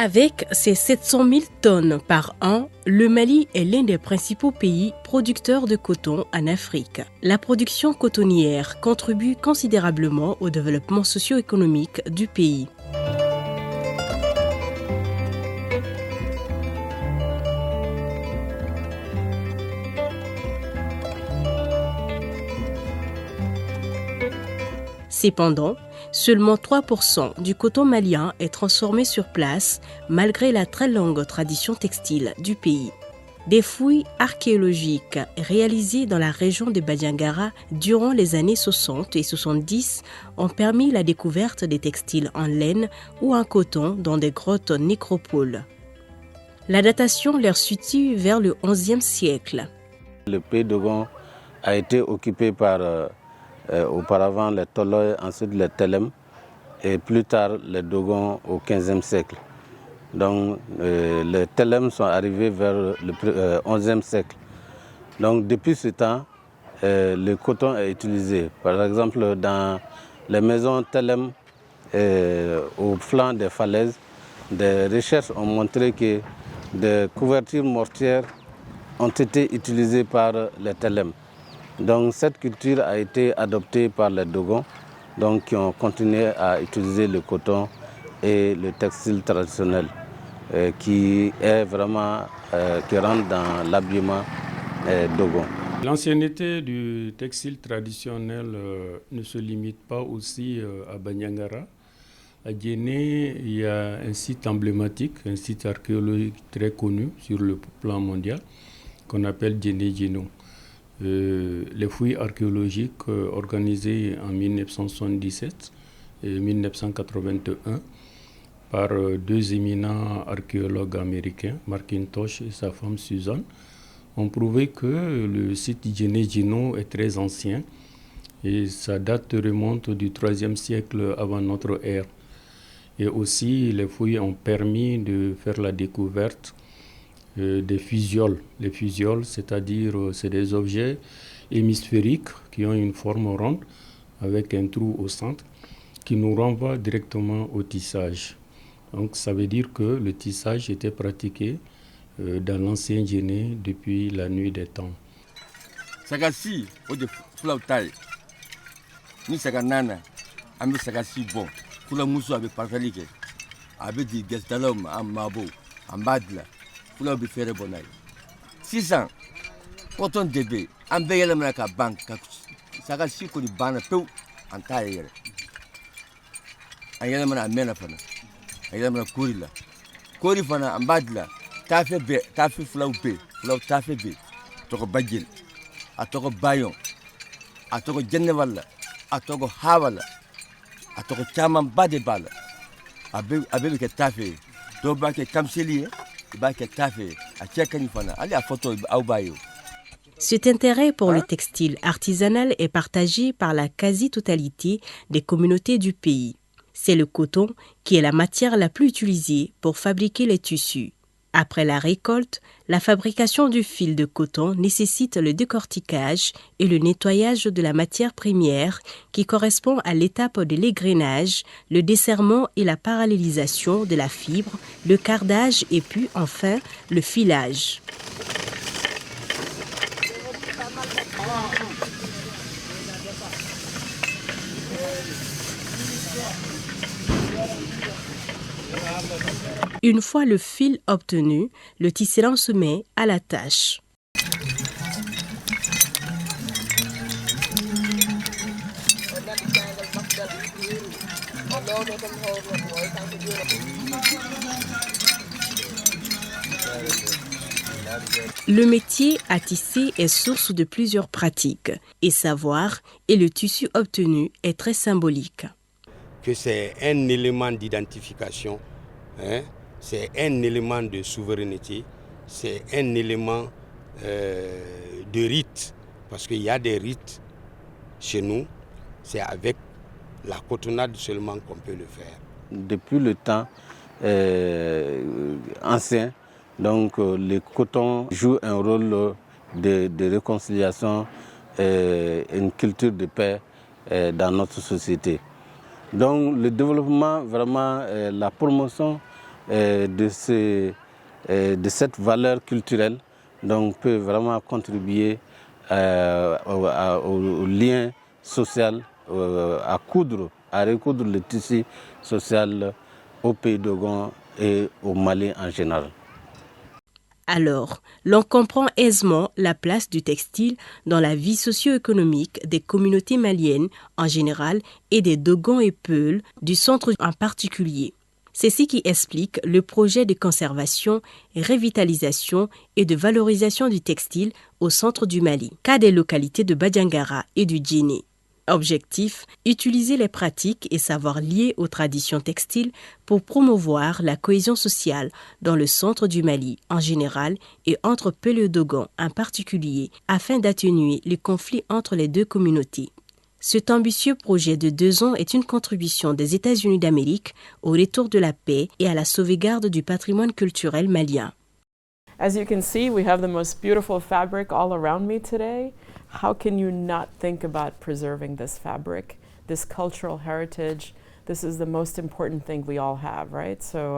Avec ses 700 000 tonnes par an, le Mali est l'un des principaux pays producteurs de coton en Afrique. La production cotonnière contribue considérablement au développement socio-économique du pays. Cependant, seulement 3% du coton malien est transformé sur place malgré la très longue tradition textile du pays. Des fouilles archéologiques réalisées dans la région de Bandiagara durant les années 60 et 70 ont permis la découverte des textiles en laine ou en coton dans des grottes nécropoles. La datation leur situe vers le XIe siècle. Le pays d'Ogon a été occupé par auparavant les Toloy, ensuite les Telem et plus tard les Dogons au XVe siècle. Donc les Telem sont arrivés vers le XIe siècle. Donc depuis ce temps, le coton est utilisé. Par exemple, dans les maisons Telem au flanc des falaises, des recherches ont montré que des couvertures mortières ont été utilisées par les Telem. Donc cette culture a été adoptée par les Dogons, donc qui ont continué à utiliser le coton et le textile traditionnel, qui est vraiment qui rentre dans l'habillement Dogon. L'ancienneté du textile traditionnel ne se limite pas aussi à Bandiagara. À Djéné, il y a un site emblématique, un site archéologique très connu sur le plan mondial, qu'on appelle Djéné-Djéno. Les fouilles archéologiques organisées en 1977 et 1981 par deux éminents archéologues américains, McIntosh et sa femme Susan, ont prouvé que le site Djéné-Djéno est très ancien et sa date remonte du IIIe siècle avant notre ère. Et aussi, les fouilles ont permis de faire la découverte des fusioles. Les fusioles, c'est-à-dire c'est des objets hémisphériques qui ont une forme ronde avec un trou au centre qui nous renvoie directement au tissage. Donc ça veut dire que le tissage était pratiqué dans l'ancien Djéné depuis la nuit des temps. Sagasi o de flautai ni saganana ambi sagasi bon fula musu abe partalike abe di gestalom amabo ambadla fula bi fere bonay 600 coton debe ambe yele ka bank ka sagasi ko di bana pew antaye ayele mana amena fana ayele mana kurila kori fana ambadla tafe fula tafe be to ko bajil atoko bayon atoko jennewalla atoko hawala atoko chaman bade bala abe ke tafe do ba ke kamseli ba ke tafe a chekani fana ali a photo au bayo. Cet intérêt pour le textile artisanal est partagé par la quasi-totalité des communautés du pays. C'est le coton qui est la matière la plus utilisée pour fabriquer les tissus. Après la récolte, la fabrication du fil de coton nécessite le décortiquage et le nettoyage de la matière première qui correspond à l'étape de l'égrenage, le desserrement et la parallélisation de la fibre, le cardage et puis enfin le filage. Une fois le fil obtenu, le tisserand se met à la tâche. Le métier à tisser est source de plusieurs pratiques et savoir et le tissu obtenu est très symbolique. Que c'est un élément d'identification, c'est un élément de souveraineté, c'est un élément de rite, parce qu'il y a des rites chez nous, c'est avec la cotonnade seulement qu'on peut le faire. Depuis le temps ancien, donc le coton joue un rôle de réconciliation et une culture de paix dans notre société. Donc le développement, vraiment la promotion de cette valeur culturelle, donc peut vraiment contribuer au lien social, à recoudre le tissu social au pays d'Ogon et au Mali en général. Alors, l'on comprend aisément la place du textile dans la vie socio-économique des communautés maliennes en général et des Dogons et Peuls du centre en particulier. C'est ce qui explique le projet de conservation, revitalisation et de valorisation du textile au centre du Mali, cas des localités de Badiangara et du Djéné. Objectif, utiliser les pratiques et savoirs liés aux traditions textiles pour promouvoir la cohésion sociale dans le centre du Mali en général et entre Peul et Dogon en particulier, afin d'atténuer les conflits entre les deux communautés. Cet ambitieux projet de 2 ans est une contribution des États-Unis d'Amérique au retour de la paix et à la sauvegarde du patrimoine culturel malien. As you can see, we have the most beautiful fabric all around me today. How can you not think about preserving this fabric, this cultural heritage? This is the most important thing we all have, right? So,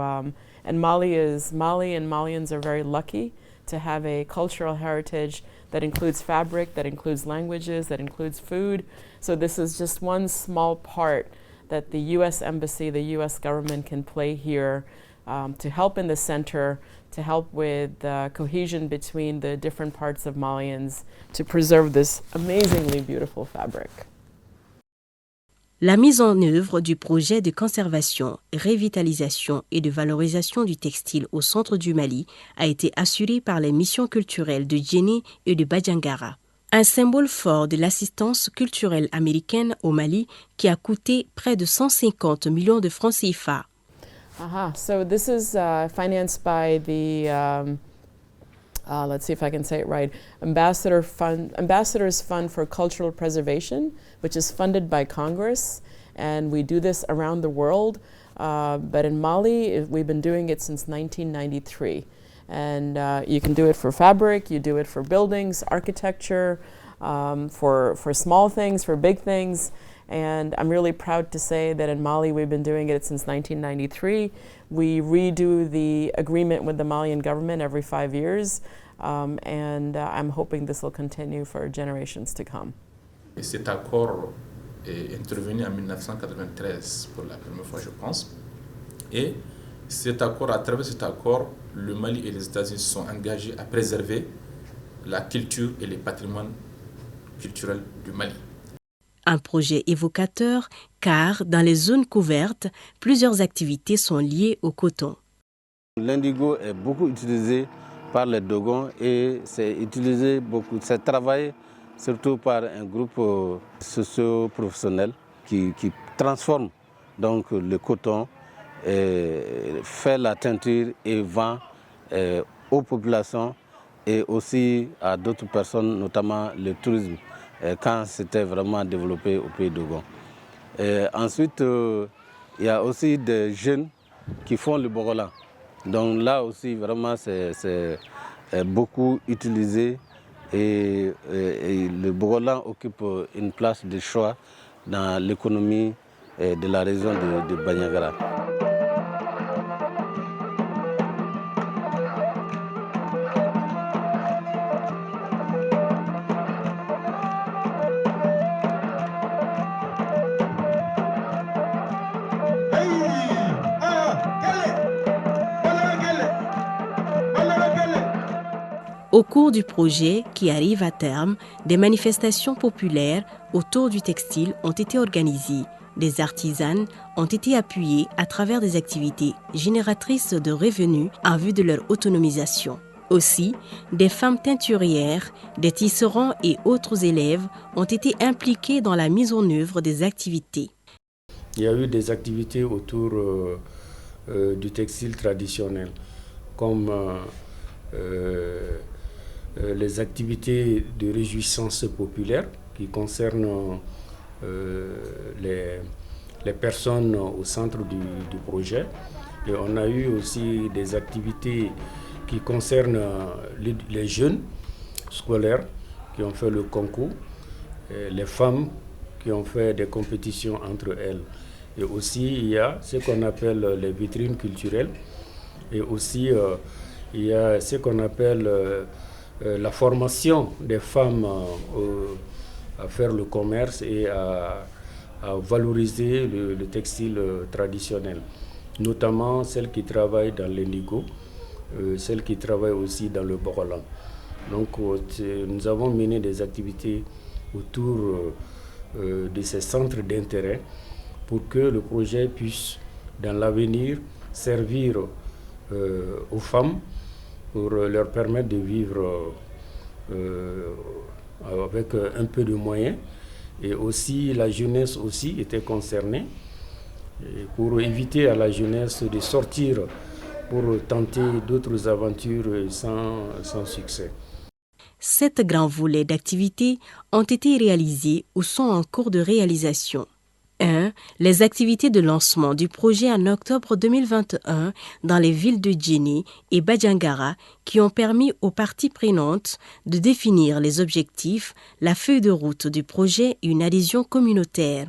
and Mali and Malians are very lucky to have a cultural heritage that includes fabric, that includes languages, that includes food. So this is just one small part that the U.S. Embassy, the U.S. government can play here to help in the center, to help with the cohesion between the different parts of Malians to preserve this amazingly beautiful fabric. La mise en œuvre du projet de conservation, revitalisation et de valorisation du textile au centre du Mali a été assurée par les missions culturelles de Djéné et de Badiangara. Un symbole fort de l'assistance culturelle américaine au Mali qui a coûté près de 150 millions de francs CFA. So this is financed by the, let's see if I can say it right, Ambassadors Fund for Cultural Preservation, which is funded by Congress. And we do this around the world. But in Mali, we've been doing it since 1993. And you can do it for fabric, you do it for buildings, architecture, for small things, for big things. And I'm really proud to say that in Mali, we've been doing it since 1993. We redo the agreement with the Malian government every 5 years. And I'm hoping this will continue for generations to come. Et cet accord est intervenu en 1993 pour la première fois, je pense. Et à travers cet accord, le Mali et les États-Unis se sont engagés à préserver la culture et le patrimoine culturel du Mali. Un projet évocateur car dans les zones couvertes, plusieurs activités sont liées au coton. L'indigo est beaucoup utilisé par les Dogons et c'est travaillé surtout par un groupe socio-professionnel qui transforme donc le coton, fait la teinture et vend aux populations et aussi à d'autres personnes, notamment le tourisme, quand c'était vraiment développé au pays d'Ogon. Ensuite, il y a aussi des jeunes qui font le Bogolan. Donc là aussi, vraiment, c'est beaucoup utilisé et le Bogolan occupe une place de choix dans l'économie de la région de Baniagara. Au cours du projet qui arrive à terme, des manifestations populaires autour du textile ont été organisées. Des artisanes ont été appuyées à travers des activités génératrices de revenus en vue de leur autonomisation. Aussi, des femmes teinturières, des tisserands et autres élèves ont été impliqués dans la mise en œuvre des activités. Il y a eu des activités autour du textile traditionnel, comme les activités de réjouissance populaire qui concernent les personnes au centre du projet. Et on a eu aussi des activités qui concernent les jeunes scolaires qui ont fait le concours, les femmes qui ont fait des compétitions entre elles. Et aussi, il y a ce qu'on appelle les vitrines culturelles Et aussi, il y a ce qu'on appelle la formation des femmes à faire le commerce et à valoriser le textile traditionnel, notamment celles qui travaillent dans l'indigo, celles qui travaillent aussi dans le borolan. Donc nous avons mené des activités autour de ces centres d'intérêt pour que le projet puisse, dans l'avenir, servir aux femmes pour leur permettre de vivre avec un peu de moyens. Et aussi la jeunesse aussi était concernée pour éviter à la jeunesse de sortir pour tenter d'autres aventures sans succès. 7 grands volets d'activités ont été réalisés ou sont en cours de réalisation. 1. Les activités de lancement du projet en octobre 2021 dans les villes de Djéné et Badjangara qui ont permis aux parties prenantes de définir les objectifs, la feuille de route du projet et une adhésion communautaire.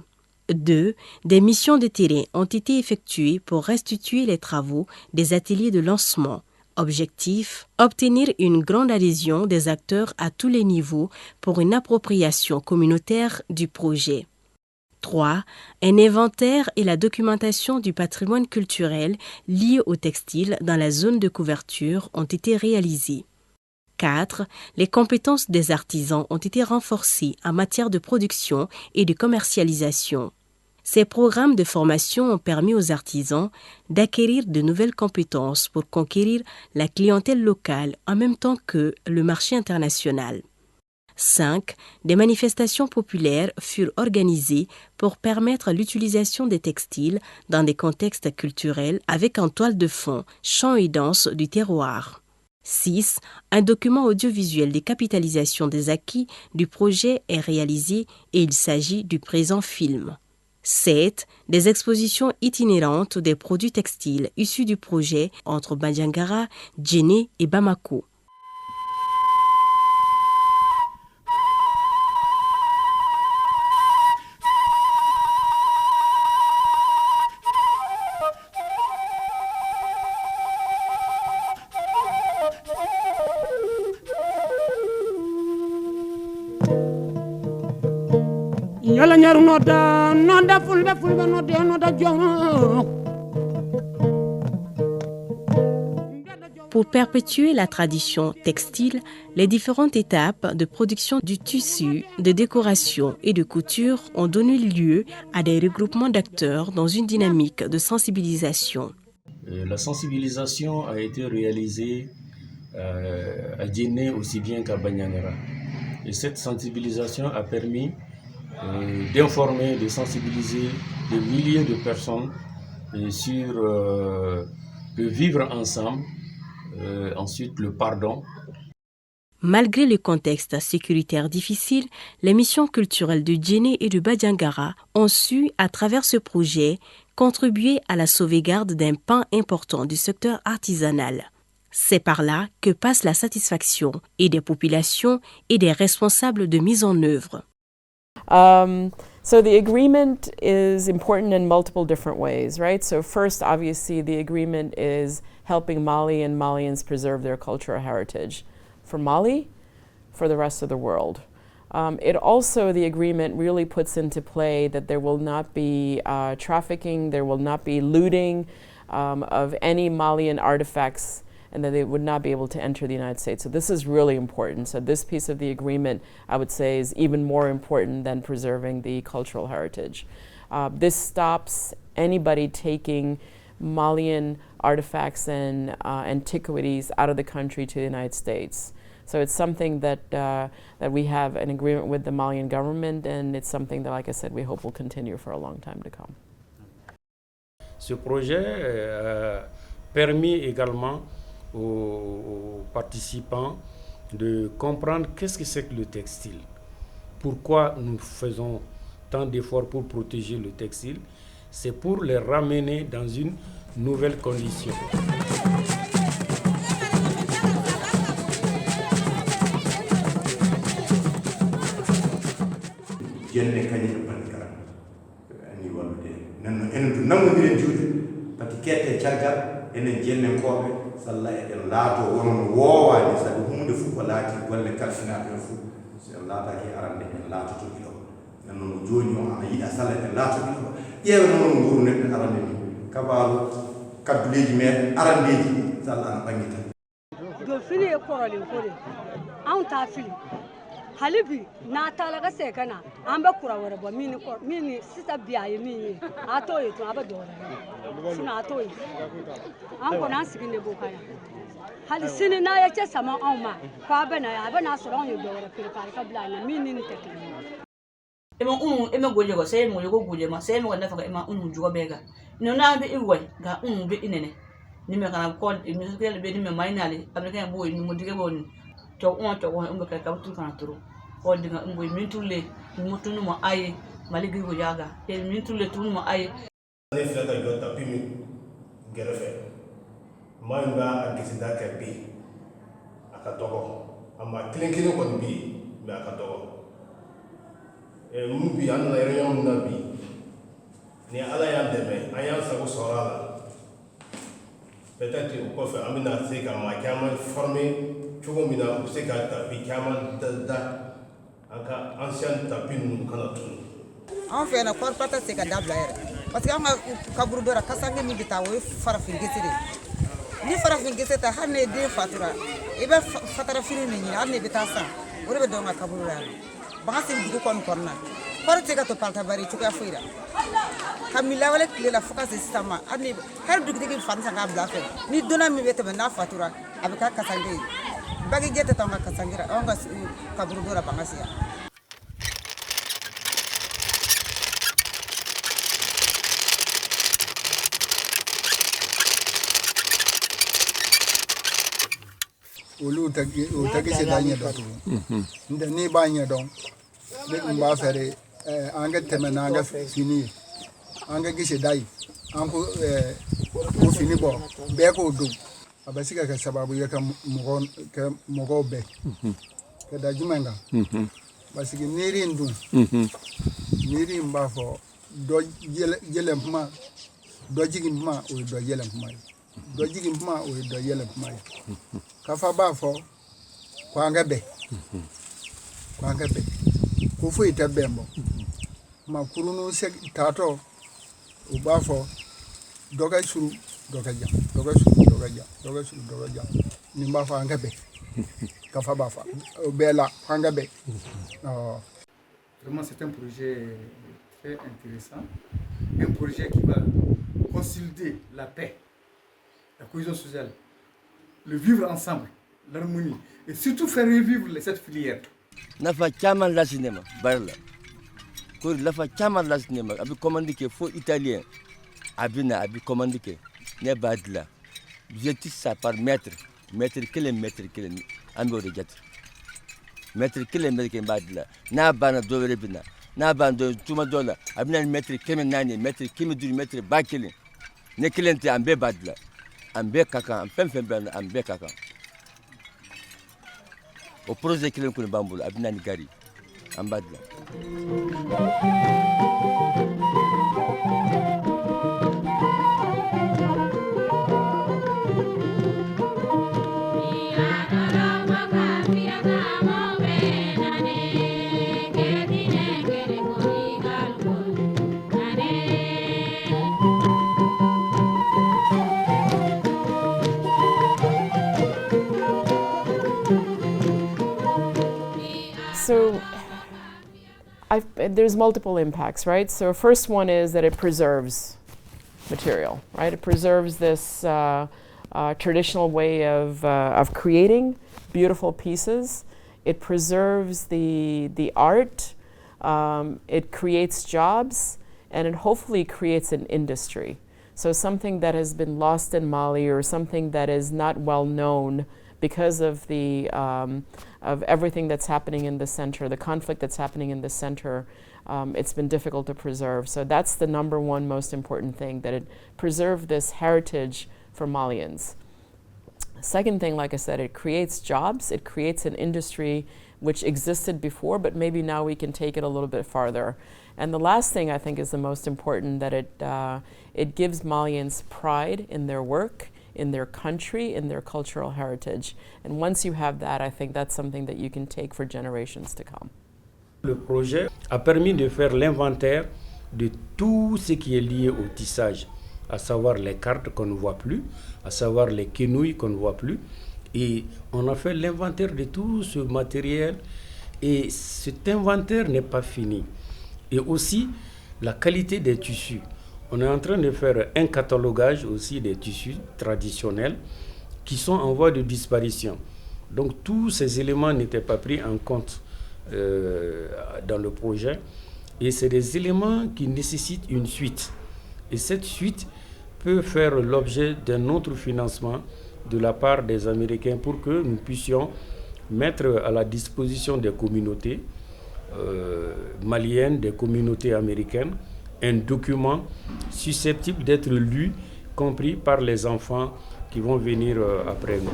2. Des missions de terrain ont été effectuées pour restituer les travaux des ateliers de lancement. Objectif, obtenir une grande adhésion des acteurs à tous les niveaux pour une appropriation communautaire du projet. 3. Un inventaire et la documentation du patrimoine culturel lié au textile dans la zone de couverture ont été réalisés. 4. Les compétences des artisans ont été renforcées en matière de production et de commercialisation. Ces programmes de formation ont permis aux artisans d'acquérir de nouvelles compétences pour conquérir la clientèle locale en même temps que le marché international. 5. Des manifestations populaires furent organisées pour permettre l'utilisation des textiles dans des contextes culturels avec en toile de fond chants et danses du terroir. 6. Un document audiovisuel des capitalisations des acquis du projet est réalisé et il s'agit du présent film. 7. Des expositions itinérantes des produits textiles issus du projet entre Badjangara, Djéné et Bamako. Pour perpétuer la tradition textile, les différentes étapes de production du tissu, de décoration et de couture ont donné lieu à des regroupements d'acteurs dans une dynamique de sensibilisation. La sensibilisation a été réalisée à Djéné aussi bien qu'à Banyangara. Et cette sensibilisation a permis d'informer, de sensibiliser des milliers de personnes sur le vivre ensemble, ensuite le pardon. Malgré le contexte sécuritaire difficile, les missions culturelles de Djéné et de Badjangara ont su, à travers ce projet, contribuer à la sauvegarde d'un pan important du secteur artisanal. C'est par là que passe la satisfaction et des populations et des responsables de mise en œuvre. So the agreement is important in multiple different ways, right? So first, obviously, the agreement is helping Mali and Malians preserve their cultural heritage. For Mali, for the rest of the world. It also, the agreement really puts into play that there will not be trafficking, there will not be looting of any Malian artifacts, and that they would not be able to enter the United States. So this is really important. So this piece of the agreement, I would say, is even more important than preserving the cultural heritage. This stops anybody taking Malian artifacts and antiquities out of the country to the United States. So it's something that we have an agreement with the Malian government, and it's something that, like I said, we hope will continue for a long time to come. Ce projet a permis également aux participants de comprendre qu'est-ce que c'est que le textile, pourquoi nous faisons tant d'efforts pour protéger le textile. C'est pour les ramener dans une nouvelle condition. jenne kañum bandira ani wallude nanno enen to nammodiren juuɗe pati kette caggal enen jennen koɓe salla eɗen laato wonon woowani sabi hunde fof ko laati golle kalfinaɓe en fof so en laataki arande en laatoto ɗiɗo nan noon joni o a yiɗa salla eɗen laato ɗiɗo ƴeewa noon nguru neɗɗo arande ni kabaru kadduleji men arandeji salla ana ɓangita do fili e korolin kore an ta fili halibi na talaga se kana an ba kura wara ba mini sita biya mini ato yi to aba dora suna ato yi an ko nan sigine bokaya hali sini na ya ce sama an ma kwa bana ya bana so ran yi dora firkar kabla na mini ni take ema goje go sai mo yogo goje ma sai mo wanda faka ema jugo bega no na be iwai ga be inene ni me kana ko mi so kele be ni me mainali american boy ni mo dige boni to on be ka tu kana turu o diga mboy min tulle mo tunu mo ay maligi go yaga e min tulle tunu mo ay ne flata jota pimi gerefe manga agisida ka bi aka togo amma klinkini ko bi me aka togo e mu bi an na reyon na bi ni ala ya deme ayan sago sorala peut-être au coffre amina c'est comme ma caméra formé chugo mina c'est ka ta bi caméra da aka ancien tapin kana tun an fɛ na kɔri pata se ka dabila yɛrɛ parce que an ka kaburu dɔ la kasange min bɛ taa o ye farafin gese de ni farafin gese ta hali ne den fatura i bɛ fatara fini min ɲini hali ne bɛ taa san o de bɛ dɔn ka kaburu la baga sigi dugu kɔni kɔnɔna kɔri tɛ ka to palata bari cogoya foyi la ka mi lawale tile la fo ka se sisan ma hali dugutigi fani san k'a bila fɛ ni donna min bɛ tɛmɛ n'a fatura a bɛ k'a kasange ye bagi jɛ tɛ taa an ka kasange la an ka kaburu dɔ la baga siya. olu tagi se dañe do nde ni bañe don de mba fere anga temena anga fini anga gise dai anko ko fini bo be ko do abasika ka sababu ya ka mogo be ka da jumenga basiki niri ndu niri mba fo do jele ma do jigin ma o do jele ma do jigin ma o do jele ma kafa ba fo kwanga be ko fu ita bembo ma kurunu se tato o ba fo doga suru doga jam ni ma fa anga be kafa ba fa o bela kwanga be Vraiment c'est un projet très intéressant, un projet qui va consolider la paix, la cohésion sociale, le vivre ensemble, l'harmonie, et surtout faire revivre cette filière. Nafa chaman la cinéma, barla. Pour la fa chaman la cinéma, abi commandé que faux italien, abi commandé que ne badla. J'étais ça par mètre kilomètre, ambo de jet. Mètre kilomètre badla. Na bana dovere bina. Na bana tuma dola. Abina mètre kemenani, mètre kemeduri mètre bakili. Ne kilente ambe badla. Ambe kaka, ambe kaka. O projet kilen kun bambul abina ni gari. Ambadla. So there's multiple impacts, right? So first one is that it preserves material, right? It preserves this traditional way of creating beautiful pieces. It preserves the art. It creates jobs, and it hopefully creates an industry. So something that has been lost in Mali, or something that is not well known because of the of everything that's happening in the center, the conflict that's happening in the center, it's been difficult to preserve. So that's the number one most important thing, that it preserved this heritage for Malians. Second thing, like I said, it creates jobs. It creates an industry which existed before, but maybe now we can take it a little bit farther. And the last thing I think is the most important, that it gives Malians pride in their work. in their country, in their cultural heritage. And once you have that, I think that's something that you can take for generations to come. Le projet a permis de faire l'inventaire de tout ce qui est lié au tissage, à savoir les cartes qu'on ne voit plus, à savoir les quenouilles qu'on ne voit plus. Et on a fait l'inventaire de tout ce matériel et cet inventaire n'est pas fini. Et aussi la qualité des tissus. On est en train de faire un catalogage aussi des tissus traditionnels qui sont en voie de disparition. Donc tous ces éléments n'étaient pas pris en compte dans le projet et c'est des éléments qui nécessitent une suite. Et cette suite peut faire l'objet d'un autre financement de la part des Américains pour que nous puissions mettre à la disposition des communautés maliennes, des communautés américaines, un document susceptible d'être lu, compris par les enfants qui vont venir après nous.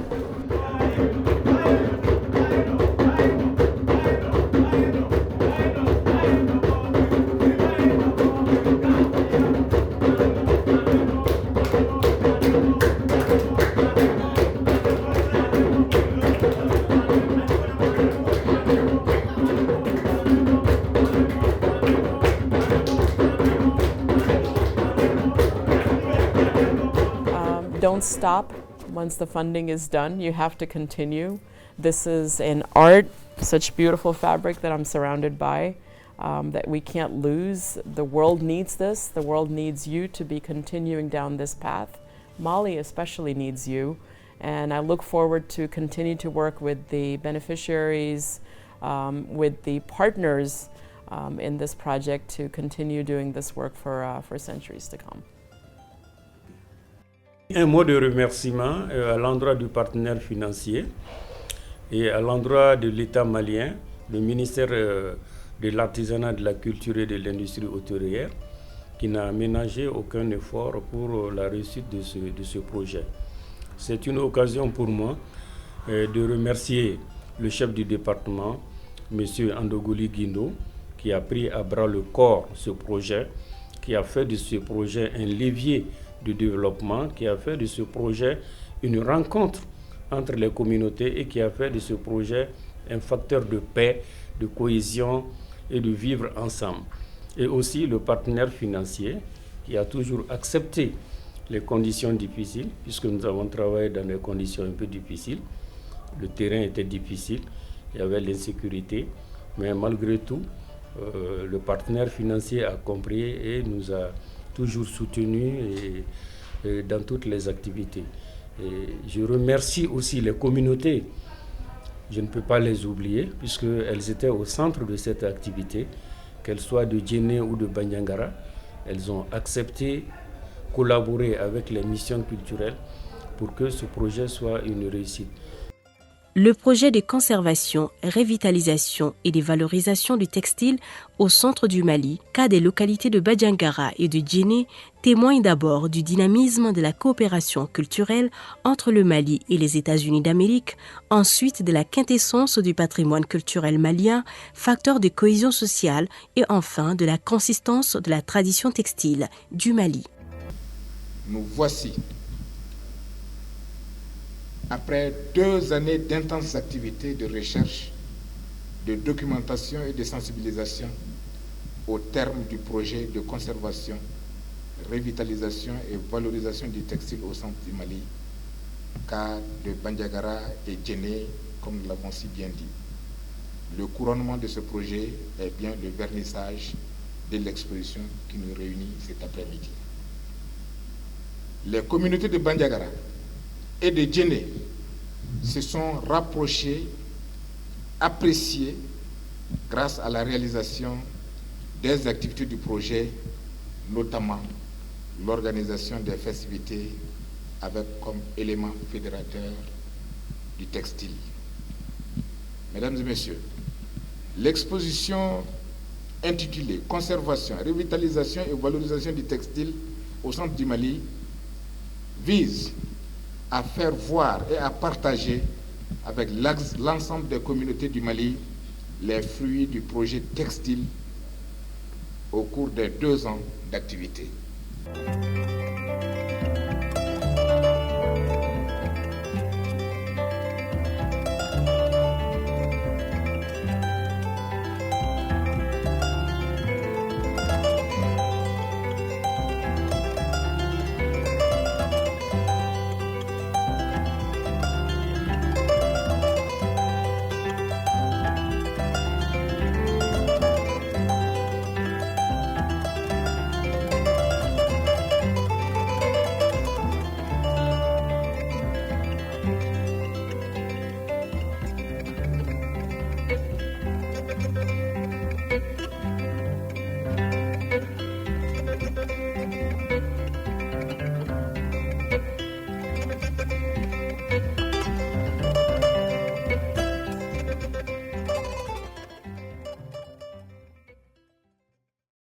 Don't stop once the funding is done. You have to continue. This is an art, such beautiful fabric that I'm surrounded by, that we can't lose. The world needs this. The world needs you to be continuing down this path. Mali especially needs you. And I look forward to continue to work with the beneficiaries, with the partners in this project to continue doing this work for centuries to come. Un mot de remerciement à l'endroit du partenaire financier et à l'endroit de l'État malien, le ministère de l'Artisanat, de la Culture et de l'Industrie hôtelière, qui n'a ménagé aucun effort pour la réussite de ce projet. C'est une occasion pour moi de remercier le chef du département, M. Andogoli Guindo, qui a pris à bras le corps ce projet, qui a fait de ce projet un levier de développement, qui a fait de ce projet une rencontre entre les communautés et qui a fait de ce projet un facteur de paix, de cohésion et de vivre ensemble. Et aussi le partenaire financier qui a toujours accepté les conditions difficiles, puisque nous avons travaillé dans des conditions un peu difficiles. Le terrain était difficile, il y avait l'insécurité, mais malgré tout, le partenaire financier a compris et nous a toujours soutenus dans toutes les activités. Et je remercie aussi les communautés. Je ne peux pas les oublier puisqu'elles étaient au centre de cette activité, qu'elles soient de Djéné ou de Bandiagara. Elles ont accepté collaborer avec les missions culturelles pour que ce projet soit une réussite. Le projet de conservation, revitalisation et de valorisation du textile au centre du Mali, cas des localités de Bandiagara et de Djéné, témoigne d'abord du dynamisme de la coopération culturelle entre le Mali et les États-Unis d'Amérique, ensuite de la quintessence du patrimoine culturel malien, facteur de cohésion sociale et enfin de la consistance de la tradition textile du Mali. Nous voici, après 2 années d'intenses activités de recherche, de documentation et de sensibilisation au terme du projet de conservation, revitalisation et valorisation du textile au centre du Mali, cas de Bandiagara et Djéné, comme nous l'avons si bien dit. Le couronnement de ce projet est bien le vernissage de l'exposition qui nous réunit cet après-midi. Les communautés de Bandiagara et de Djéné se sont rapprochés, appréciés grâce à la réalisation des activités du projet, notamment l'organisation des festivités avec comme élément fédérateur du textile. Mesdames et messieurs, l'exposition intitulée « Conservation, revitalisation et valorisation du textile au centre du Mali » vise à faire voir et à partager avec l'ensemble des communautés du Mali les fruits du projet textile au cours des 2 ans d'activité.